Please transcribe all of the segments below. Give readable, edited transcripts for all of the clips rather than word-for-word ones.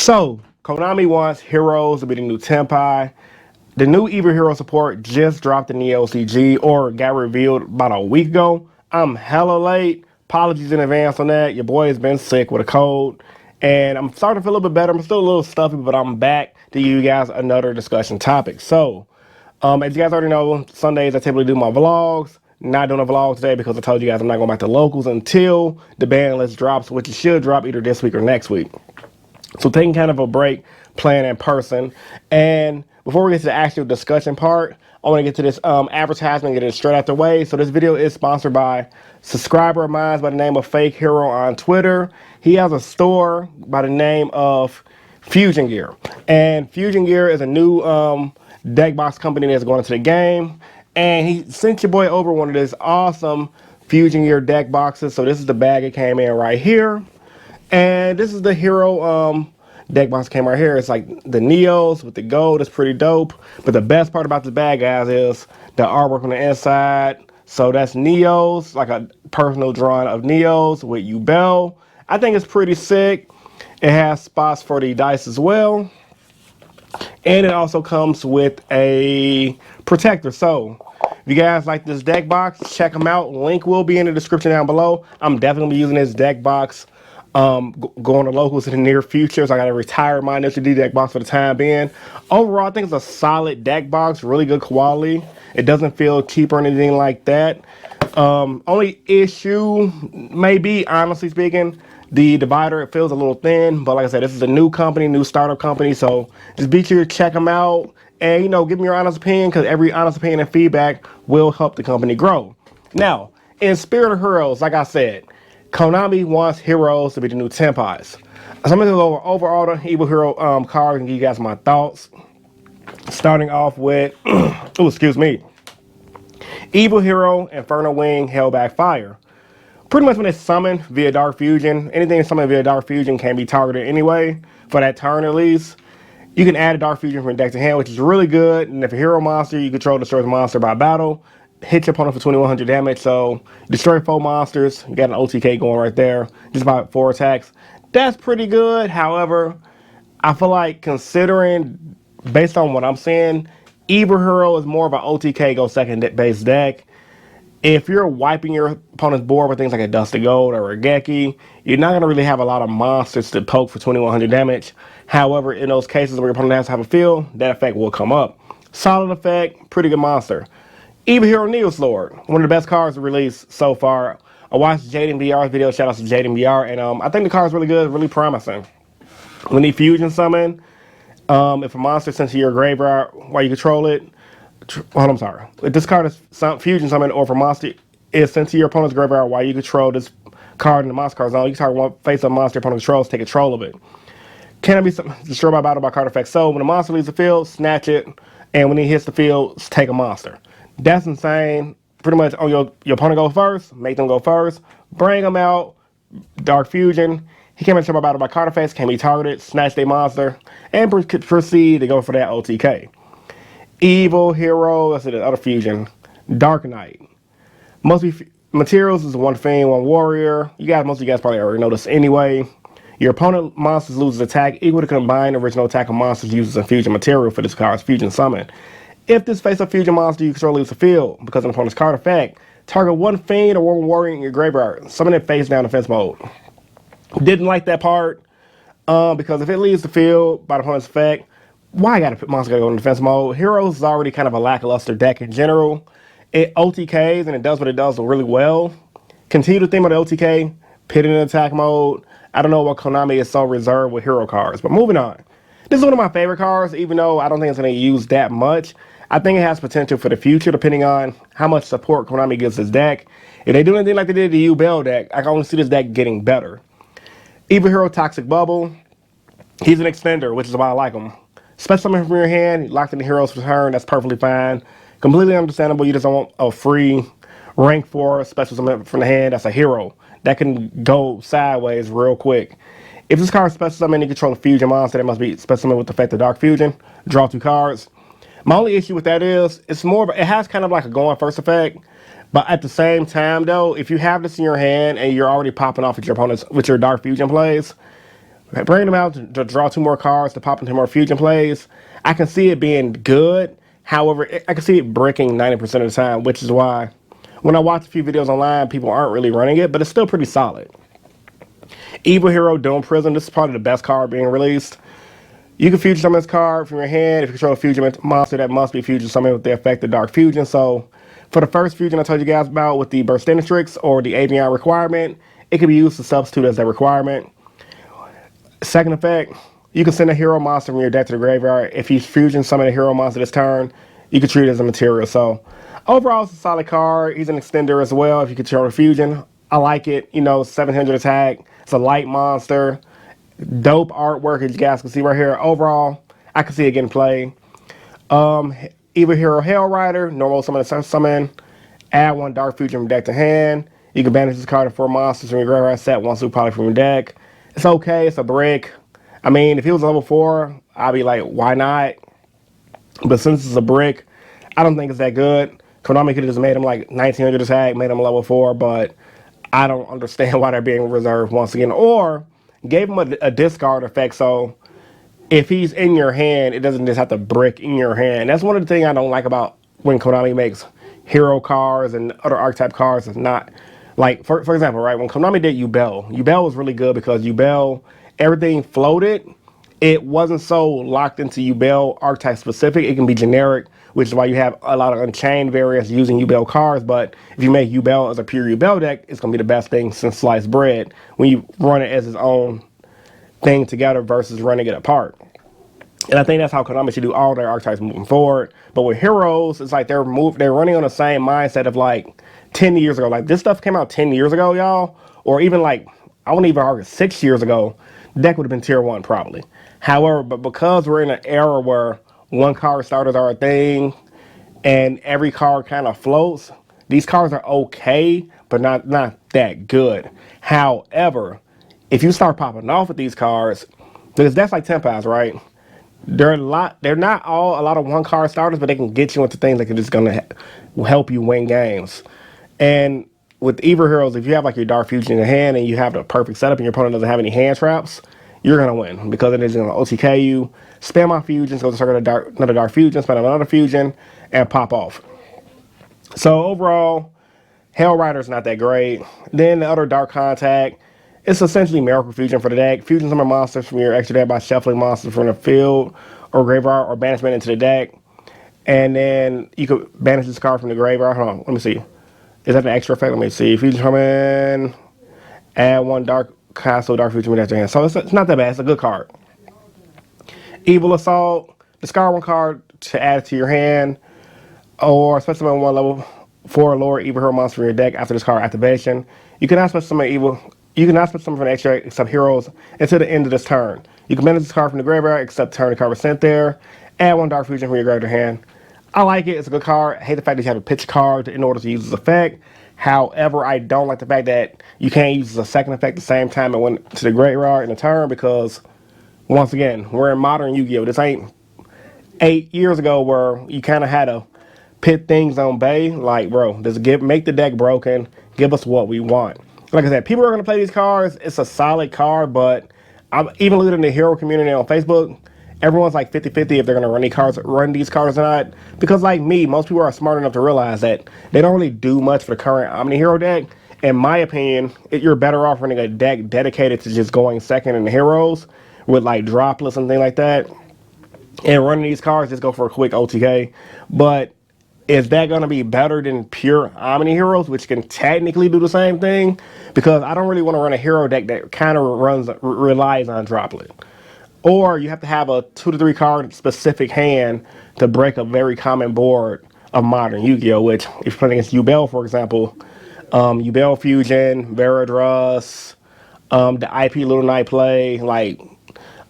So, Konami wants Heroes to be the new Tenpai. The new Evil Hero support just dropped in the LCG or got revealed about a week ago. I'm hella late. Apologies in advance on that. Your boy has been sick with a cold. And I'm starting to feel a little bit better. I'm still a little stuffy, but I'm back to give you guys another discussion topic. So, as you guys already know, Sundays I typically do my vlogs. Not doing a vlog today because I told you guys I'm not going back to locals until the ban list drops, which it should drop either this week or next week. So taking kind of a break, playing in person. And before we get to the actual discussion part, I want to get to this advertisement and get it straight out the way. So this video is sponsored by a subscriber of mine by the name of Fake Hero on Twitter. He has a store by the name of Fusion Gear. And Fusion Gear is a new deck box company that's going into the game. And he sent your boy over one of this awesome Fusion Gear deck boxes. So this is the bag it came in right here. And this is the hero deck box came right here. It's like the Neos with the gold. It's pretty dope. But the best part about this bag, guys, is the artwork on the inside. So that's Neos, like a personal drawing of Neos with Yugioh. I think it's pretty sick. It has spots for the dice as well. And it also comes with a protector. So if you guys like this deck box, check them out. Link will be in the description down below. I'm definitely going to be using this deck box going to locals in the near future. So I got to retire my initial D deck box for the time being. Overall, I think it's a solid deck box, really good quality. It doesn't feel cheap or anything like that. Only issue, maybe, honestly speaking, the divider, it feels a little thin. But like I said, this is a new company, new startup company. So just be sure to check them out. And, you know, give me your honest opinion, because every honest opinion and feedback will help the company grow. Now, in spirit of heroes, like I said, Konami wants Heroes to be the new Tenpais. So I'm going to go over all the Evil Hero cards and give you guys my thoughts. Starting off with, oh, excuse me, Evil Hero, Inferno Wing, Hellback Fire. Pretty much when it's summoned via Dark Fusion, anything summoned via Dark Fusion can be targeted anyway, for that turn at least. You can add a Dark Fusion from deck to hand, which is really good. And if a hero monster, you control destroys the monster by battle. Hit your opponent for 2100 damage. So destroy 4 monsters. You got an OTK going right there. Just about 4 attacks. That's pretty good. However, I feel like considering, based on what I'm seeing, Evil Hero is more of an OTK go second base deck. If you're wiping your opponent's board with things like a Dusty Gold or a Geki, you're not going to really have a lot of monsters to poke for 2100 damage. However, in those cases where your opponent has to have a field, that effect will come up. Solid effect, pretty good monster. Evil Hero Neos Lord, one of the best cards released so far. I watched Jaden VR's video, shout out to Jaden VR, and I think the card's really good, really promising. When you fusion summon, if a monster sent to your graveyard while you control it, I'm sorry. If this card is fusion summon, or if a monster is sent to your opponent's graveyard while you control this card in the monster card zone, you can target one face-up monster your opponent controls, take control of it. Cannot be destroyed by battle by card effect. So when a monster leaves the field, snatch it, and when he hits the field, take a monster. That's insane. Pretty much on your opponent go first, make them go first, bring them out, Dark Fusion. He can't be destroyed by battle by card effects, can be targeted, snatch their monster, and proceed to go for that OTK. Evil Hero, let's see the other fusion, Dark Knight. Most materials is one Fiend, one Warrior. Most of you guys probably already know this anyway. Your opponent monsters loses attack equal to combined original attack of monsters uses a fusion material for this card's fusion summon. If this face-up fusion monster you control leaves the field because of the opponent's card effect, target one Fiend or one Warrior in your graveyard. Summon it face down defense mode. Didn't like that part because if it leaves the field by the opponent's effect, why I gotta put monster go in defense mode? Heroes is already kind of a lackluster deck in general. It OTKs and it does what it does really well. Continue to think about the OTK, put it in attack mode. I don't know what Konami is so reserved with hero cards, but moving on. This is one of my favorite cards, even though I don't think it's going to use that much. I think it has potential for the future, depending on how much support Konami gives this deck. If they do anything like they did the Yugioh deck, I can only see this deck getting better. Evil Hero Toxic Bubble. He's an extender, which is why I like him. Special summon from your hand, locked in the hero's return, that's perfectly fine. Completely understandable, you just don't want a free rank 4 special summon from the hand, that's a hero. That can go sideways real quick. If this card is special summon, you control a fusion monster, that must be special summon with the effect of Dark Fusion. Draw 2 cards. My only issue with that is, it's more of it has kind of like a going first effect, but at the same time though, if you have this in your hand and you're already popping off at your opponents with your Dark Fusion plays, bring them out to draw 2 more cards to pop into more fusion plays. I can see it being good. However, I can see it breaking 90% of the time, which is why when I watch a few videos online, people aren't really running it, but it's still pretty solid. Evil Hero Doom Prism. This is probably the best card being released. You can fusion summon this card from your hand. If you control a fusion monster, that must be fusion summoned with the effect of Dark Fusion. So, for the first fusion I told you guys about with the Burstinatrix or the Avion requirement, it can be used to substitute as that requirement. Second effect, you can send a hero monster from your deck to the graveyard. If you fusion summon a hero monster this turn, you can treat it as a material. So, overall, it's a solid card. He's an extender as well if you control a fusion. I like it. 700 attack. It's a light monster. Dope artwork, as you guys can see right here. Overall, I can see it getting played. Evil Hero Hell Rider, normal summon, add 1 Dark Fusion from deck to hand. You can banish this card to 4 monsters from your graveyard set, 1 super poly from your deck. It's okay, it's a brick. I mean, if he was level 4, I'd be like, why not? But since it's a brick, I don't think it's that good. Konami could have just made him like 1900 attack, made him level 4, but I don't understand why they're being reserved once again. Or gave him a discard effect, so if he's in your hand, it doesn't just have to brick in your hand. That's one of the things I don't like about when Konami makes hero cards and other archetype cards. It's not like, for example, right, when Konami did Yubel was really good because Yubel, everything floated. It wasn't so locked into Yubel archetype specific. It can be generic, which is why you have a lot of Unchained variants using Yubel cards. But if you make Yubel as a pure Yubel deck, it's going to be the best thing since sliced bread when you run it as its own thing together versus running it apart. And I think that's how Konami should do all their archetypes moving forward. But with Heroes, it's like they're running on the same mindset of like 10 years ago. Like this stuff came out 10 years ago, y'all. Or even like, I wouldn't even argue 6 years ago, the deck would have been tier 1 probably. However, but because we're in an era where 1 card starters are a thing and every card kind of floats, these cards are okay, but not that good. However, if you start popping off with these cards, because that's like Tenpais, right? They're not all a lot of 1 card starters, but they can get you into things that are just gonna help you win games. And with Evil Heroes, if you have like your Dark Fusion in your hand and you have the perfect setup and your opponent doesn't have any hand traps, you're gonna win because it is gonna OTK you, spam off fusions, go to circle another Dark Fusion, spam another fusion, and pop off. So overall, Hell Rider's not that great. Then the other Dark Contact, it's essentially Miracle Fusion for the deck. Fusion summon monsters from your extra deck by shuffling monsters from the field or graveyard or banishment into the deck. And then you could banish this card from the graveyard. Hold on, let me see. Is that an extra effect? Let me see. Fusion summon, add 1 Dark Castle, Dark Fusion from your hand. So it's not that bad. It's a good card. Evil Assault, discard 1 card to add it to your hand. Or special summon 1 level 4 lower Evil Hero monster from your deck after this card activation. You cannot special summon You cannot special summon from the extra except heroes until the end of this turn. You can manage this card from the graveyard except turn the card was sent there. Add 1 Dark Fusion from your graveyard hand. I like it. It's a good card. I hate the fact that you have to pitch a card in order to use this effect. However, I don't like the fact that you can't use a second effect at the same time it went to the graveyard in the turn because, once again, we're in modern Yu-Gi-Oh! This ain't 8 years ago where you kind of had to pit things on Bay. Like, bro, just make the deck broken. Give us what we want. Like I said, people are going to play these cards. It's a solid card, but I'm even looking in the hero community on Facebook. Everyone's like 50-50 if they're going to run these cards or not. Because like me, most people are smart enough to realize that they don't really do much for the current Omni Hero deck. In my opinion, you're better off running a deck dedicated to just going second in the heroes with like droplets and things like that. And running these cards, just go for a quick OTK. But is that going to be better than pure Omni Heroes, which can technically do the same thing? Because I don't really want to run a hero deck that kind of relies on droplet. Or you have to have a 2 to 3 card specific hand to break a very common board of modern Yu-Gi-Oh! Which, if you're playing against Yubel, for example, Yubel Fusion, Veradrus, the IP Little Knight play, like,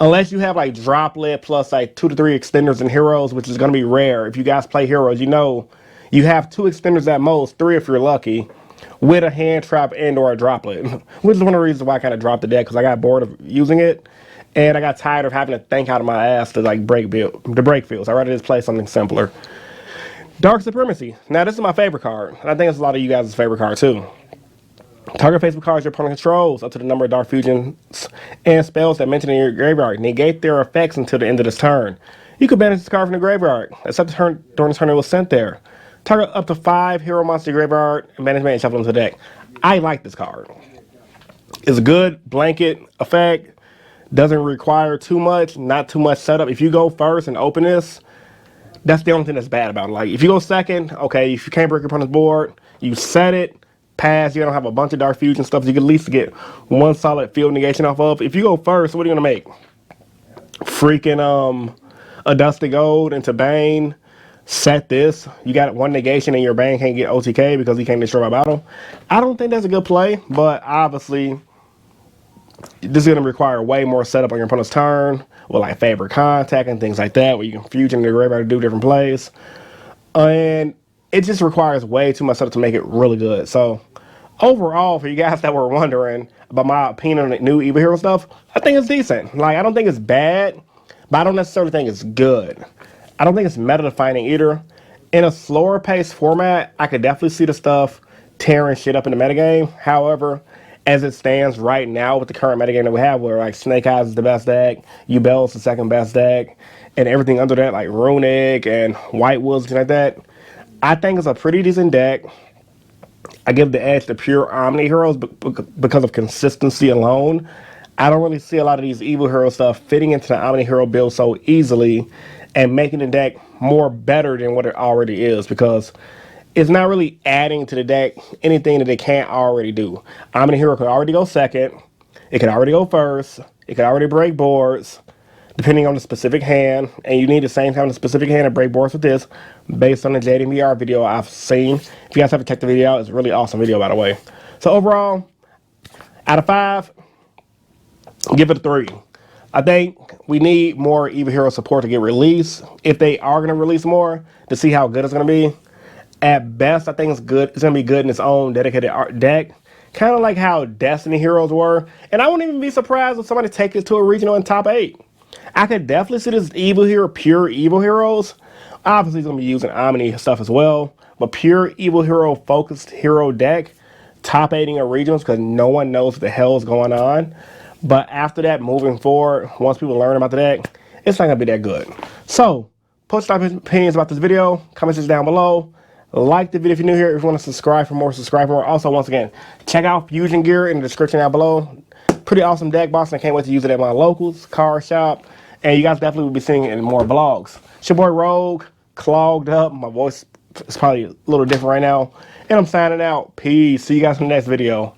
unless you have like droplet plus like 2 to 3 extenders and heroes, which is going to be rare. If you guys play heroes, you know you have 2 extenders at most, 3 if you're lucky, with a hand trap and or a droplet. Which is one of the reasons why I kind of dropped the deck, because I got bored of using it. And I got tired of having to think out of my ass to like break fields. I'd rather just play something simpler. Dark Supremacy. Now this is my favorite card. And I think it's a lot of you guys' favorite card too. Target Facebook cards your opponent controls up to the number of dark fusions and spells that mention in your graveyard. Negate their effects until the end of this turn. You can banish this card from the graveyard, except the turn during the turn it was sent there. Target up to 5 hero monster graveyard and management and shuffle into the deck. I like this card. It's a good blanket effect. Doesn't require too much, not too much setup. If you go first and open this, that's the only thing that's bad about it. Like, if you go second, okay, if you can't break your opponent's board, you set it, pass, you don't have a bunch of dark fusion stuff, you can at least get one solid field negation off of. If you go first, what are you gonna make? Freaking a Dusty Gold into Bane, set this, you got one negation and your Bane can't get OTK because he can't destroy my battle. I don't think that's a good play, but obviously this is going to require way more setup on your opponent's turn with like favorite contact and things like that, where you can fusion the graveyard to do different plays. And it just requires way too much setup to make it really good. So overall, for you guys that were wondering about my opinion on the new Evil Hero stuff, I think it's decent. Like, I don't think it's bad, but I don't necessarily think it's good. I don't think it's meta defining either. In a slower paced format, I could definitely see the stuff tearing shit up in the metagame. However, as it stands right now with the current metagame that we have, where like Snake Eyes is the best deck, Yugioh is the second best deck, and everything under that, like Runic and White Wolves and like that, I think it's a pretty decent deck. I give the edge to pure Omni heroes because of consistency alone. I don't really see a lot of these Evil Hero stuff fitting into the Omni hero build so easily and making the deck more better than what it already is, because it's not really adding to the deck anything that it can't already do. Omni Hero could already go second. It could already go first. It could already break boards, depending on the specific hand. And you need the same kind of specific hand to break boards with this, based on the JDMVR video I've seen. If you guys haven't checked the video out, it's a really awesome video, by the way. So overall, out of 5, give it a 3. I think we need more Evil Hero support to get released. If they are going to release more, to see how good it's going to be. At best, I think it's good. It's going to be good in its own dedicated art deck. Kind of like how Destiny Heroes were. And I wouldn't even be surprised if somebody takes it to a regional in top 8. I could definitely see this Evil Hero, pure Evil Heroes. Obviously, it's going to be using Omni stuff as well. But pure Evil Hero focused hero deck, top 8ing at regionals because no one knows what the hell is going on. But after that, moving forward, once people learn about the deck, it's not going to be that good. So, post your opinions about this video. Comment this down below. Like the video if you're new here. If you want to subscribe for more, subscribe for more. Also, once again, check out Fusion Gear in the description down below. Pretty awesome deck box, and I can't wait to use it at my locals, card shop. And you guys definitely will be seeing it in more vlogs. It's your boy Rogue, clogged up. My voice is probably a little different right now. And I'm signing out. Peace. See you guys in the next video.